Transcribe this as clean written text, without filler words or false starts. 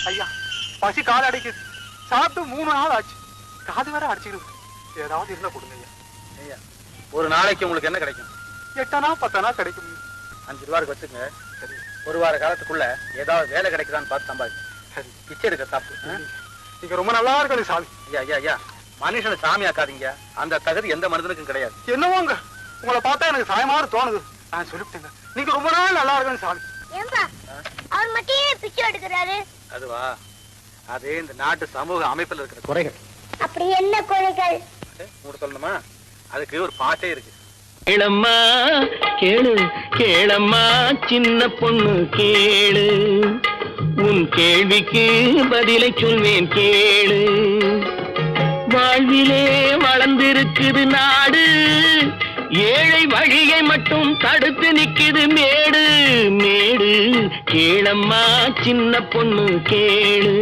ஐயா பசி கால் அடைக்குது. சாப்பிட்டு 3 நாள் ஆச்சு. காது வேற அடிச்சுக்கிட்டு. ஏதாவது இருந்தா கொடுங்க ஐயா. ஐயா ஒரு நாளைக்கு உங்களுக்கு என்ன கிடைக்கும்? 8 ஆனா 10 ஆனா கிடைக்கும். 5 ரூபாய்க்கு வச்சுங்க. சரி. ஒரு வார காலத்துக்குள்ள ஏதாவது வேலை கிடைக்குதான்னு பார்த்து சம்பாதி. சரி. பிச்சை எடுக்க தப்பு. நீங்க ரொம்ப நல்லா இருக்கணும் சாமி. ஐயா ஐயா ஐயா மனுஷனை சாமி ஆக்காதீங்க. அந்த தகுதி எந்த மனிதனுக்கும் கிடையாது. என்னவோங்க உங்களை பார்த்தா எனக்கு சாயமாறு தோணுது. நான் சொல்லிவிட்டேங்க. நீங்க ரொம்ப நாள் நல்லா இருக்கணும் சாமி. ஏன்பா அவர் மட்டும் பிச்சை எடுக்கிறாரு? அதுவா அது இந்த நாட்டு சமூக அமைப்பில் இருக்கிற குறைகள். அப்படி என்ன குறைகள்? உங்களுக்கு சொல்லணுமா? அதுக்கு ஒரு பாட்டே இருக்கு. கேளம்மா கேளு கேளம்மா சின்ன பொண்ணு கேளு, உன் கேள்விக்கு பதிலை சொல்வேன் கேளு. வாழ்விலே வளர்ந்திருக்குது நாடு, ஏழை வழியை மட்டும் தடுத்து நிக்குது மேடு மேடு. கேளம்மா சின்ன பொண்ணு கேளு.